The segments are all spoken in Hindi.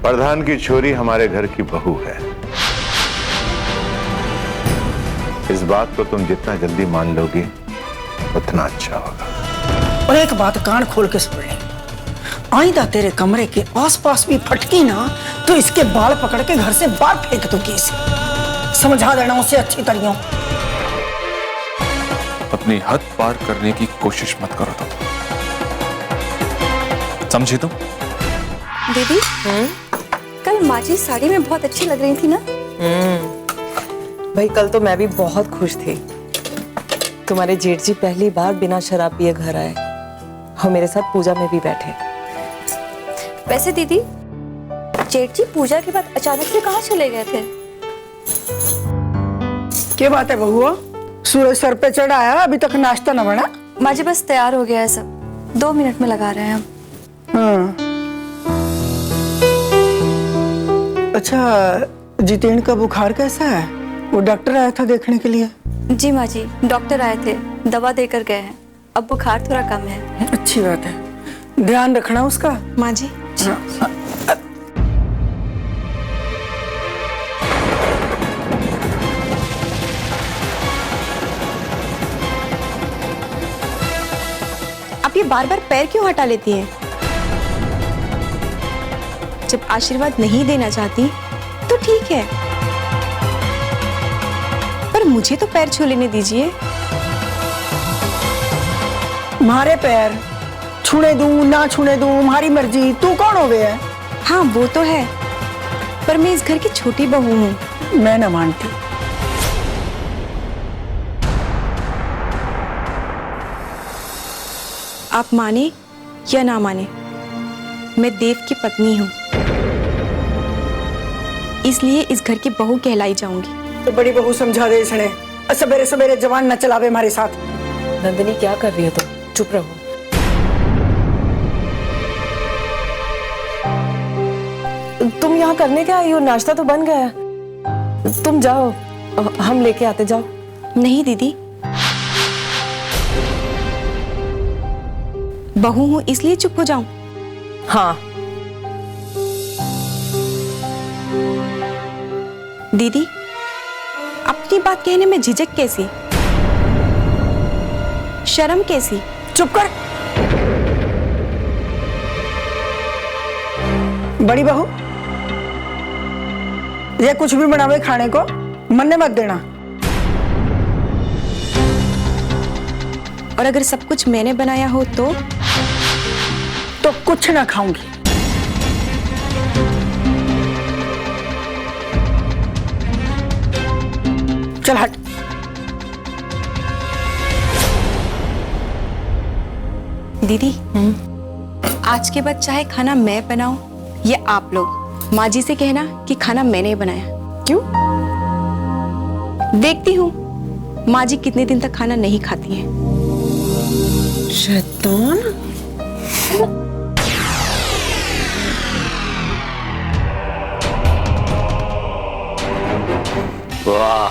प्रधान की छोरी हमारे घर की बहू है। इस बात को तुम जितना जल्दी मान लोगी उतना अच्छा होगा। और एक बात कान खोल के सुन ले, आइंदा तेरे कमरे के आसपास भी फटकी ना तो इसके बाल पकड़ के घर से बाहर फेंक दूंगी इसे। समझा देना उसे अच्छी तरह। अपनी हद पार करने की कोशिश मत करो तुम, समझी तुम? दीदी, कल माँ जी साड़ी में बहुत अच्छी लग रही थी ना? भाई कल तो मैं भी बहुत खुश थी। तुम्हारे जेठ जी पहली बार बिना शराब पिए घर आए और मेरे साथ पूजा में भी बैठे। वैसे दीदी, जेठ जी पूजा के बाद अचानक से कहाँ चले गए थे? क्या बात है बहुआ, सूरज सर पे चढ़ा आया, अभी तक नाश्ता न बना? माँ जी बस तैयार हो गया है सब, 2 मिनट में लगा रहे हैं हम। अच्छा, जितेंद्र का बुखार कैसा है? वो डॉक्टर आया था देखने के लिए। जी माँ जी, डॉक्टर आए थे, दवा देकर गए हैं। अब बुखार थोड़ा कम है। अच्छी बात है, ध्यान रखना उसका। माँ जी। आप ये बार बार पैर क्यों हटा लेती हैं? जब आशीर्वाद नहीं देना चाहती तो ठीक है, पर मुझे तो पैर छू लेने दीजिए। मारे पैर छूने दूं ना छूने दूं हमारी मर्जी, तू कौन हो गया है? हाँ वो तो है, पर मैं इस घर की छोटी बहू हूँ। मैं ना मानती। आप माने या ना माने, मैं देव की पत्नी हूँ, इसलिए इस घर की बहू कहलाई जाऊंगी। तो बड़ी बहू समझा दे इसने, सवेरे सवेरे जवान न चलावे हमारे साथ। नंदिनी क्या कर रही हो तुम? चुप रहो। तुम यहाँ करने क्या आई हो? नाश्ता तो बन गया। तुम जाओ, हम लेके आते। जाओ। नहीं दीदी, बहू हूँ इसलिए चुप हो जाऊं? हाँ। दीदी, अपनी बात कहने में झिझक कैसी, शर्म कैसी? चुप कर। बड़ी बहू, ये कुछ भी बनावे खाने को मन मत देना। और अगर सब कुछ मैंने बनाया हो तो कुछ ना खाऊंगी। चल हट। दीदी, आज के बाद चाहे खाना मैं बनाऊं या आप लोग, माँ जी से कहना कि खाना मैंने बनाया। क्यों? देखती हूँ माँ जी कितने दिन तक खाना नहीं खाती हैं। शैतान। वाह,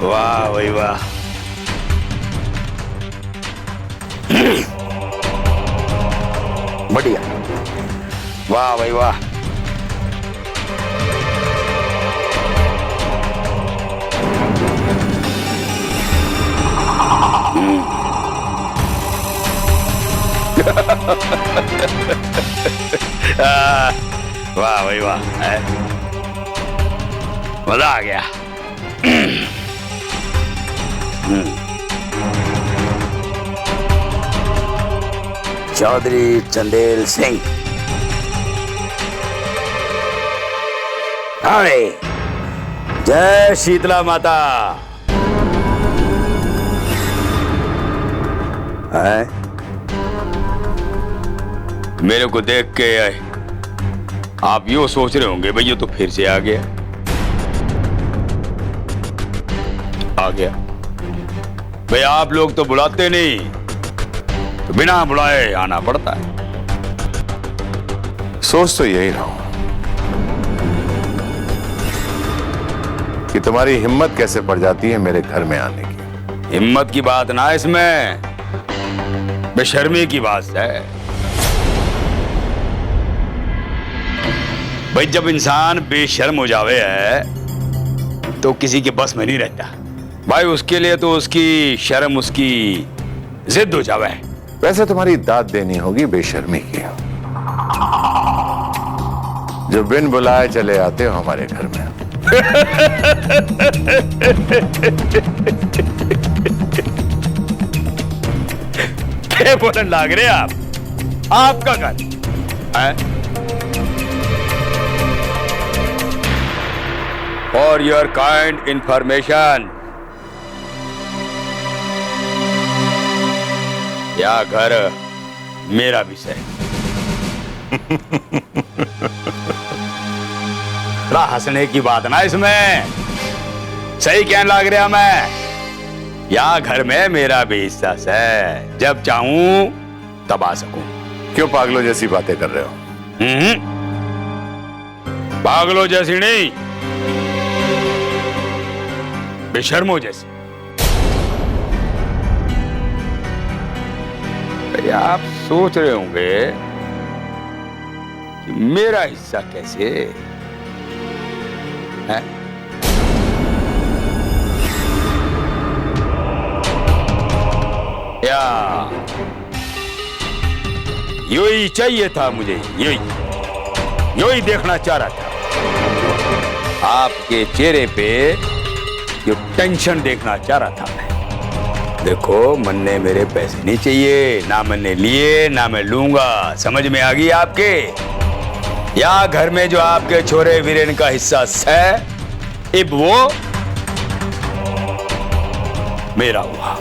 वाह भाई वाह। बढ़िया, वाह भाई वाह। वाह भाई वाह, मजा आ गया। चौधरी चंदेल सिंह, हाय जय शीतला माता। है मेरे को देख के आप यूं सोच रहे होंगे भाई ये तो फिर से आ गया। भाई आप लोग तो बुलाते नहीं, तो बिना बुलाए आना पड़ता है। सोच तो यही रहा हूं कि तुम्हारी हिम्मत कैसे पड़ जाती है मेरे घर में आने की। हिम्मत की बात ना इसमें, बेशर्मी की बात है। भाई जब इंसान बेशर्म हो जावे है तो किसी के बस में नहीं रहता भाई, उसके लिए तो उसकी शर्म उसकी जिद हो जावे है। वैसे तुम्हारी दाद देनी होगी बेशर्मी की, जो बिन बुलाए चले आते हो हमारे घर में। क्या बोलने लग रहे आप? आपका घर है? For your kind information, यह घर मेरा विषय। थोड़ा हंसने की बात ना इसमें, सही कहने लग रहा मैं। या घर में मेरा भी हिस्सा है, जब चाहूं तब आ सकूं। क्यों पागलों जैसी बातें कर रहे हो? पागलों जैसी नहीं, बेशर्मों जैसी। आप सोच रहे होंगे कि मेरा हिस्सा कैसे है? या यू ही चाहिए था मुझे, यू ही देखना चाह रहा था। आपके चेहरे पे ये टेंशन देखना चाह रहा था मैं। देखो मन्ने मेरे पैसे नहीं चाहिए, ना मैंने लिए ना मैं लूंगा। समझ में आ गई आपके? या घर में जो आपके छोरे वीरेन का हिस्सा है, अब वो मेरा हुआ।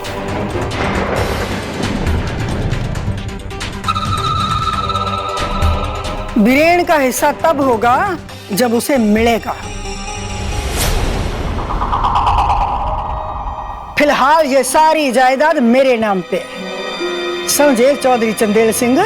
वीरेन का हिस्सा तब होगा जब उसे मिलेगा। फिलहाल ये सारी जायदाद मेरे नाम पे है। समझे चौधरी चंदेल सिंह?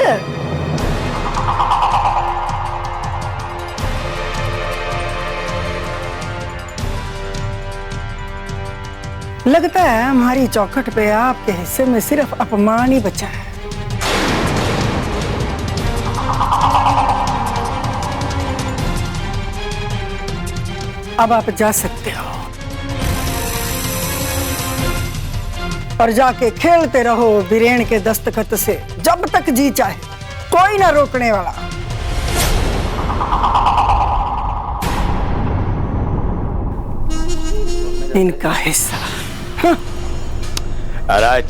लगता है हमारी चौखट पे आपके हिस्से में सिर्फ अपमान ही बचा है। अब आप जा सकते हो और जाके खेलते रहो वीरेन के दस्तखत से, जब तक जी चाहे, कोई ना रोकने वाला। इनका हिस्सा। अरे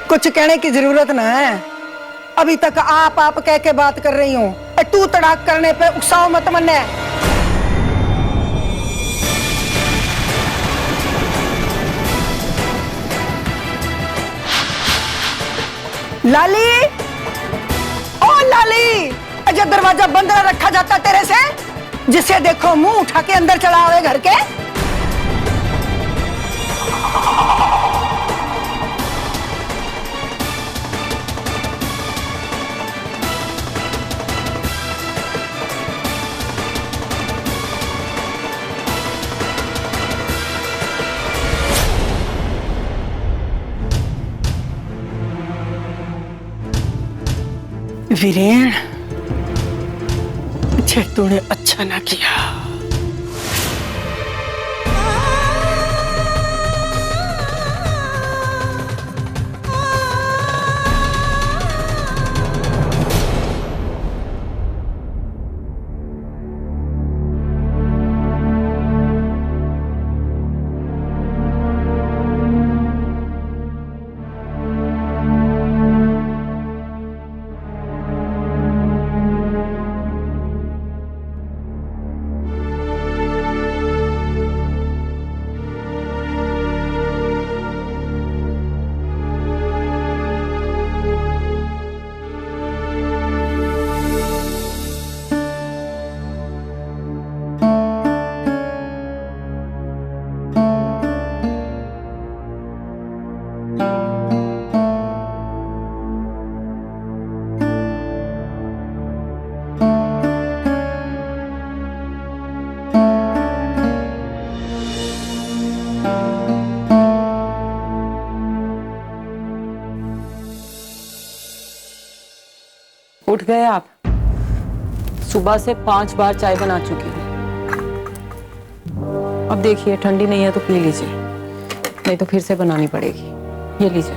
कुछ कहने की जरूरत ना है, अभी तक आप कह के बात कर रही हूं। तू तड़ाक करने पे उकसाओ मत मन्ने। लाली, ओ लाली, अजय दरवाजा बंद न रखा जाता तेरे से? जिसे देखो मुंह उठा के अंदर चला आवे घर के। वीरेन, तूने अच्छा ना किया। उठ गए आप? सुबह से 5 बार चाय बना चुकी हूँ। अब देखिए ठंडी नहीं है तो पी लीजिए, नहीं तो फिर से बनानी पड़ेगी। ये लीजिए।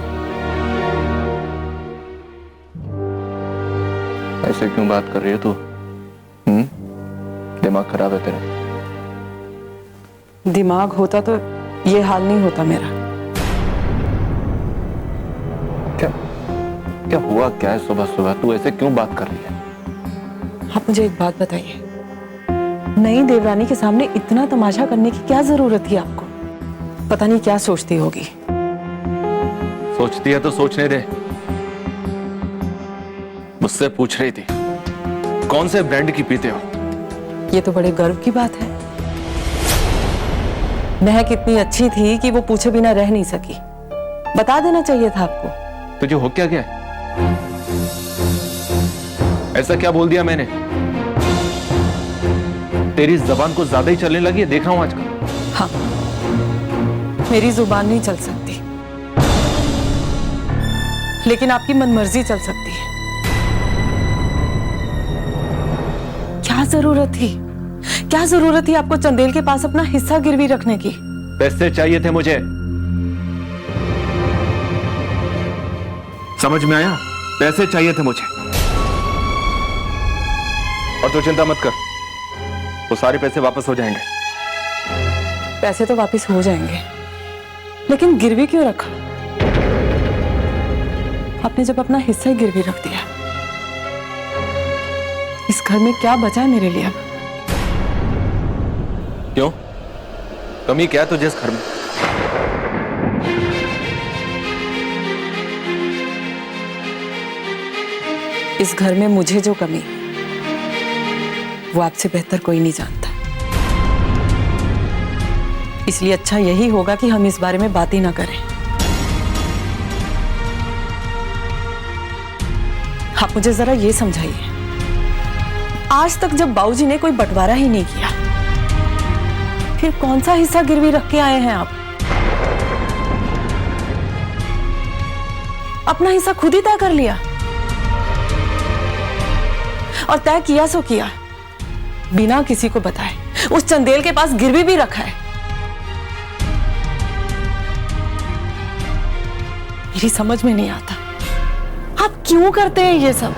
ऐसे क्यों बात कर रही है तू? दिमाग खराब है तेरा? दिमाग होता तो ये हाल नहीं होता मेरा। क्या क्या हुआ? क्या है सुबह सुबह तू ऐसे क्यों बात कर रही है? आप मुझे एक बात बताइए, नई देवरानी के सामने इतना तमाशा करने की क्या जरूरत थी आपको? पता नहीं क्या सोचती होगी। सोचती है तो सोचने दे। मुझसे पूछ रही थी कौन से ब्रांड की पीते हो? ये तो बड़े गर्व की बात है। महक इतनी अच्छी थी कि वो पूछे बिना रह नहीं सकी। बता देना चाहिए था आपको। तुझे हो क्या गया? ऐसा क्या बोल दिया मैंने? तेरी जबान को ज्यादा ही चलने लगी है, देख रहा हूं आजकल। हाँ, मेरी जुबान नहीं चल सकती, लेकिन आपकी मनमर्जी चल सकती है। क्या जरूरत थी, क्या जरूरत थी आपको चंदेल के पास अपना हिस्सा गिरवी रखने की? पैसे चाहिए थे मुझे, समझ में आया? पैसे चाहिए थे मुझे। और तू चिंता मत कर, वो सारे पैसे वापस हो जाएंगे। पैसे तो वापस हो जाएंगे, लेकिन गिरवी क्यों रखा? आपने जब अपना हिस्सा ही गिरवी रख दिया, इस घर में क्या बचा है मेरे लिए अब? क्यों? कमी क्या है तुझे इस घर में? इस घर में मुझे जो कमी है, वो आपसे बेहतर कोई नहीं जानता। इसलिए अच्छा यही होगा कि हम इस बारे में बात ही ना करें। आप मुझे जरा ये समझाइए, आज तक जब बाबूजी ने कोई बंटवारा ही नहीं किया, फिर कौन सा हिस्सा गिरवी रख के आए हैं आप? अपना हिस्सा खुद ही तय कर लिया, और तय किया सो किया, बिना किसी को बताए उस चंदेल के पास गिरवी भी रखा है। मेरी समझ में नहीं आता आप क्यों करते हैं ये सब?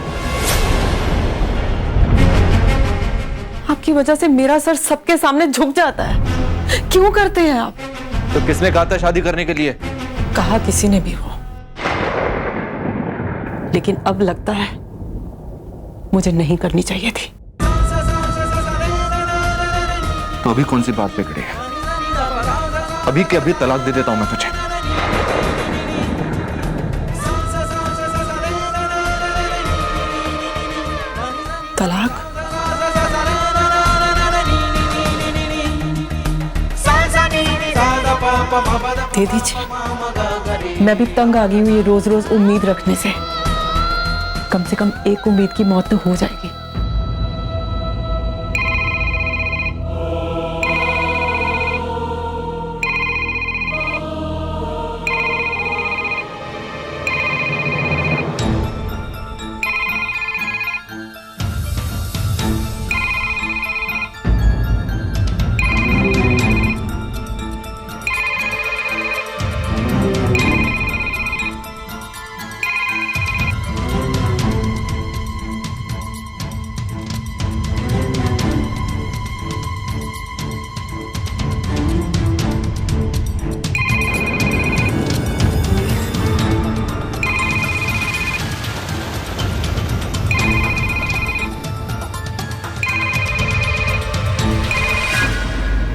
आपकी वजह से मेरा सर सबके सामने झुक जाता है। क्यों करते हैं आप? तो किसने कहा था शादी करने के लिए? कहा किसी ने भी हो, लेकिन अब लगता है मुझे नहीं करनी चाहिए थी। तो अभी कौन सी बात बिगड़ी है? अभी के अभी तलाक दे देता हूं मैं तुझे। तलाक? दे दीजिए। मैं भी तंग आ गई हूँ ये रोज रोज उम्मीद रखने से। कम से कम एक उम्मीद की मौत तो हो जाएगी।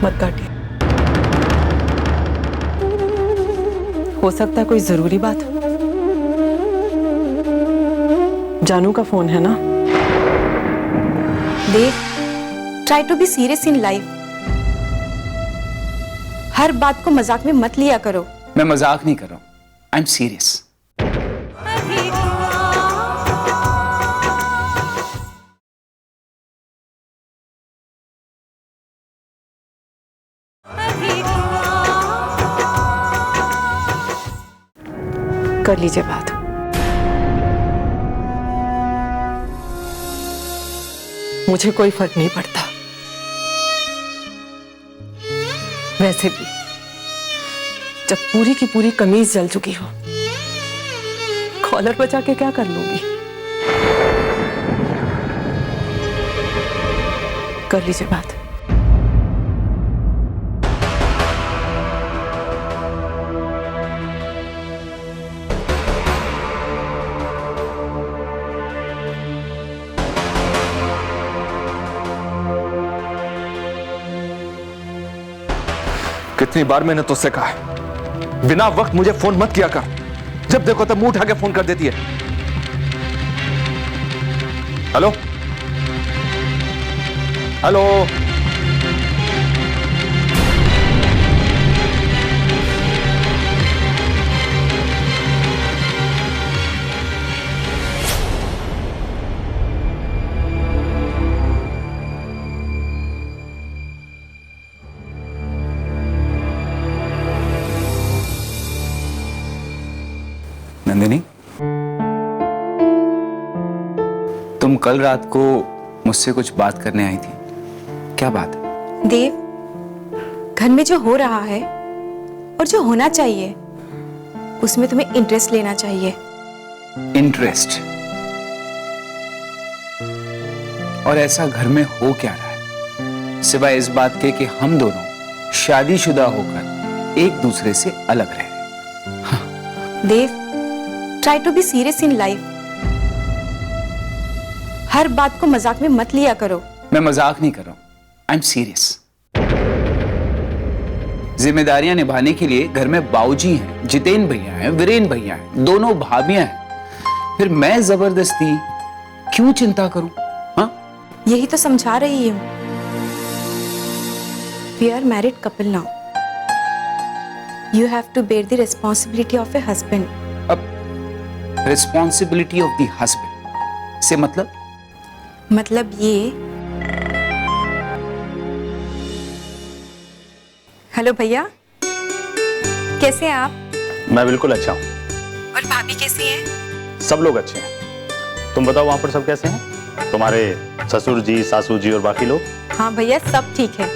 मत काटिए। हो सकता है कोई जरूरी बात हो। जानू का फोन है ना? Dev, try to be serious in life. हर बात को मजाक में मत लिया करो। मैं मजाक नहीं कर रहा हूं, आई एम सीरियस। कर लीजिए बात। मुझे कोई फर्क नहीं पड़ता। वैसे भी जब पूरी की पूरी कमीज जल चुकी हो, कॉलर बचा के क्या कर लूंगी? कर लीजिए बात। कितनी बार मैंने तुझसे कहा है, बिना वक्त मुझे फोन मत किया कर। जब देखो तब मुंह उठा के फोन कर देती है। Hello hello. नंदिनी, तुम कल रात को मुझसे कुछ बात करने आई थी, क्या बात है? देव, घर में जो हो रहा है और जो होना चाहिए उसमें तुम्हें इंटरेस्ट लेना चाहिए। इंटरेस्ट? और ऐसा घर में हो क्या रहा है सिवाय इस बात के कि हम दोनों शादीशुदा होकर एक दूसरे से अलग रहे? Dev, try to be serious in life. हर बात को मजाक में मत लिया करो। मैं मजाक नहीं कर रहा हूं, आई एम सीरियस। जिम्मेदारियां निभाने के लिए घर में बाऊजी हैं, जितेन भैया हैं, वीरेन भैया हैं, दोनों भाभियां हैं। फिर मैं जबरदस्ती क्यों चिंता करूं? हाँ, यही तो समझा रही हूं। We are married couple now. You have to bear the responsibility of a husband. अब रिस्पॉन्सिबिलिटी ऑफ द हस्बैंड से मतलब ये। हेलो भैया, कैसे हैं आप? मैं बिल्कुल अच्छा हूँ। और भाभी कैसी हैं? सब लोग अच्छे हैं। तुम बताओ वहां पर सब कैसे हैं? तुम्हारे ससुर जी, सासू जी और बाकी लोग? हाँ भैया, सब ठीक है।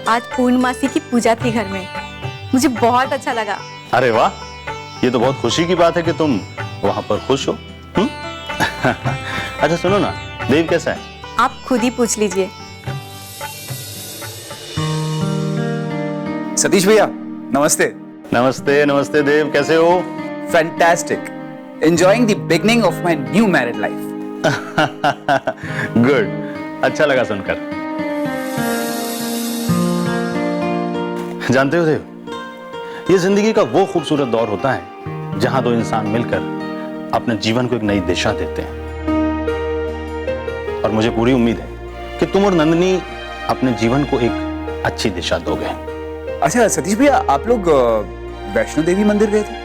आज पूर्णमासी की पूजा थी घर में, मुझे बहुत अच्छा लगा। अरे वाह, ये तो बहुत खुशी की बात है कि तुम वहां पर खुश हो। अच्छा सुनो ना, देव कैसा है? आप खुद ही पूछ लीजिए। सतीश भैया नमस्ते। नमस्ते नमस्ते देव, कैसे हो? Fantastic, enjoying the beginning of my new married life. Good, अच्छा लगा सुनकर। जानते हो देव, ये जिंदगी का वो खूबसूरत दौर होता है जहां दो इंसान मिलकर अपने जीवन को एक नई दिशा देते हैं। और मुझे पूरी उम्मीद है कि तुम और नंदिनी अपने जीवन को एक अच्छी दिशा दोगे। अच्छा सतीश भैया, आप लोग वैष्णो देवी मंदिर गए थे?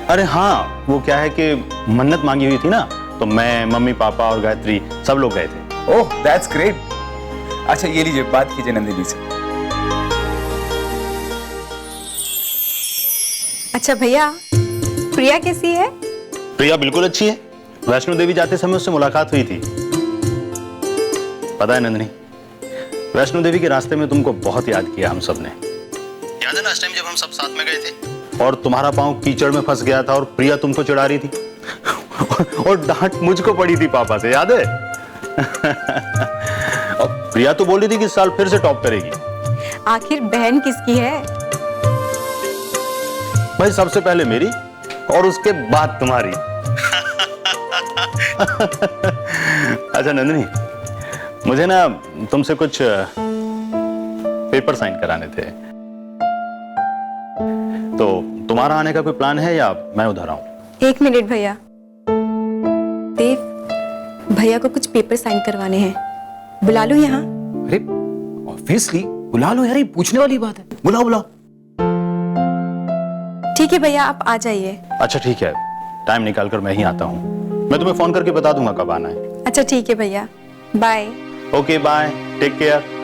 अरे हाँ, वो क्या है कि मन्नत मांगी हुई थी ना, तो मैं, मम्मी, पापा और गायत्री सब लोग गए थे। Oh that's great. अच्छा ये लीजिए, बात कीजिए नंदिनी से। अच्छा भैया, प्रिया कैसी है? प्रिया बिल्कुल अच्छी है। वैष्णो देवी जाते समय उससे मुलाकात हुई थी। पता है नंदिनी, वैष्णो देवी के रास्ते में तुमको बहुत याद किया हम सब ने। याद है ना उस टाइम जब हम सब साथ में गए थे और तुम्हारा पांव कीचड़ में फंस गया था और प्रिया तुमको चिढ़ा रही थी और डांट मुझको पड़ी थी पापा से, याद है? और प्रिया तो बोल रही थी कि इस साल फिर से टॉप करेगी। आखिर बहन किसकी है? भाई सबसे पहले मेरी और उसके बाद तुम्हारी। अच्छा नंदिनी, मुझे ना तुमसे कुछ पेपर साइन कराने थे, तो तुम्हारा आने का कोई प्लान है या मैं उधर आऊं? एक मिनट भैया। देव, भैया को कुछ पेपर साइन करवाने हैं, बुला लूं यहाँ? अरे ऑब्वियसली बुला लो यार, ये पूछने वाली बात है। बुलाओ बुलाओ। ठीक है भैया, आप आ जाइए। अच्छा ठीक है, टाइम निकाल कर मैं ही आता हूं। मैं तुम्हें फोन करके बता दूंगा कब आना है। अच्छा ठीक है भैया, bye. Okay bye, take care.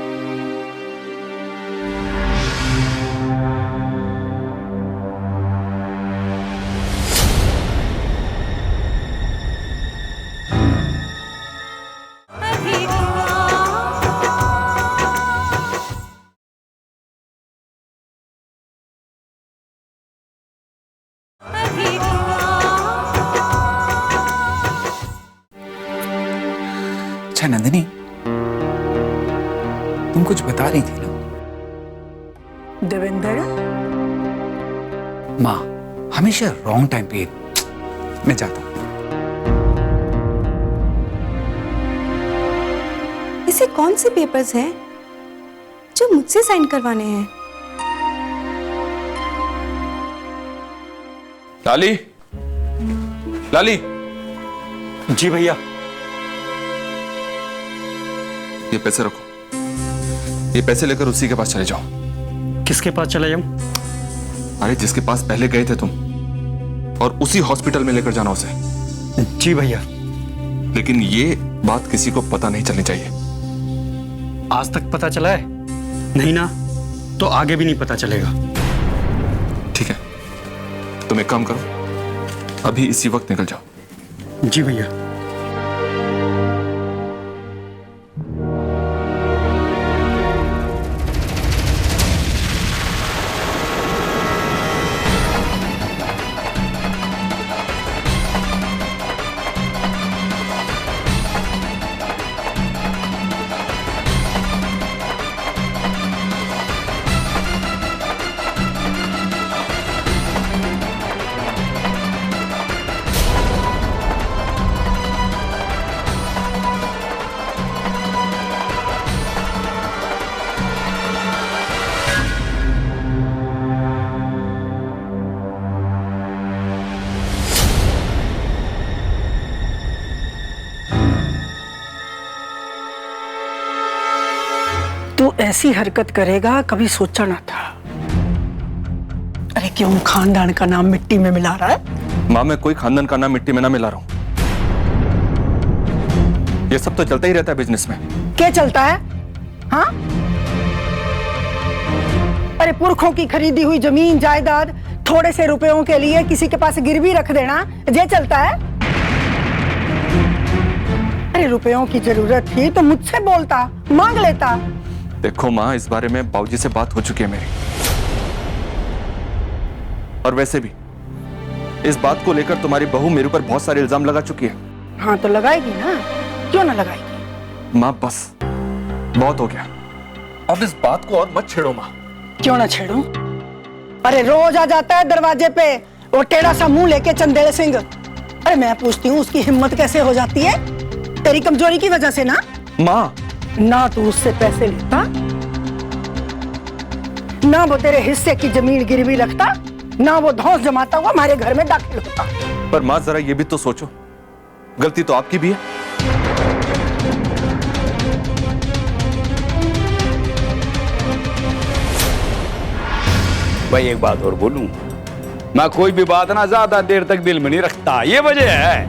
अच्छा नंदिनी, तुम कुछ बता रही थी ना? देवेंद्र, माँ हमेशा रॉन्ग टाइम पे। मैं जाता हूँ। इसे कौन से पेपर्स हैं जो मुझसे साइन करवाने हैं? लाली, लाली, जी भैया। ये पैसे रखो। ये पैसे लेकर उसी के पास चले जाओ। किसके पास चला जाऊं? अरे जिसके पास पहले गए थे तुम, और उसी हॉस्पिटल में लेकर जाना उसे। जी भैया। लेकिन ये बात किसी को पता नहीं चलनी चाहिए। आज तक पता चला है? नहीं ना, तो आगे भी नहीं पता चलेगा। ठीक है, तुम एक काम करो, अभी इसी वक्त निकल जाओ। जी भैया। तू ऐसी हरकत करेगा कभी सोचा ना था। अरे क्यों खानदान का नाम मिट्टी में मिला रहा है? माँ मैं कोई खानदान का नाम मिट्टी में ना मिला रहा हूं। ये सब तो चलता ही रहता है बिजनेस में। क्या चलता है? हाँ, अरे पुरखों की खरीदी हुई जमीन जायदाद थोड़े से रुपयों के लिए किसी के पास गिरवी रख देना, ये चलता है? अरे रुपयों की जरूरत थी तो मुझसे बोलता, मांग लेता। देखो माँ, इस बारे में बाबूजी से बात हो चुकी है मेरी, और वैसे भी इस बात को लेकर तुम्हारी बहू मेरे ऊपर बहुत सारे इल्जाम लगा चुकी है। हाँ तो लगाएगी ना, क्यों ना लगाएगी? माँ बस बहुत हो गया, अब इस बात को और मत छेड़ो माँ। क्यों ना छेड़ूं? अरे रोज आ जाता है दरवाजे पे वो टेढ़ा सा मुंह लेके चंदेल सिंह। अरे मैं पूछती हूँ उसकी हिम्मत कैसे हो जाती है? तेरी कमजोरी की वजह से ना? माँ ना तू उससे पैसे लेता, ना वो तेरे हिस्से की जमीन गिरवी रखता, ना वो धौंस जमाता हुआ हमारे घर में दाखिल होता। पर माँ जरा ये भी तो सोचो, गलती तो आपकी भी है। भाई एक बात और बोलूं, मैं कोई भी बात ना ज्यादा देर तक दिल में नहीं रखता। ये वजह है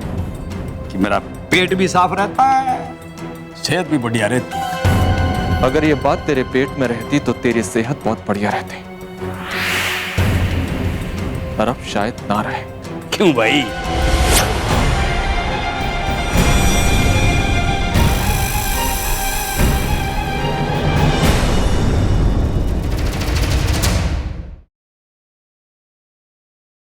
कि मेरा पेट भी साफ रहता है, सेहत भी बढ़िया रहती है। अगर ये बात तेरे पेट में रहती तो तेरी सेहत बहुत बढ़िया रहती, पर अब शायद ना रहे। क्यों भाई?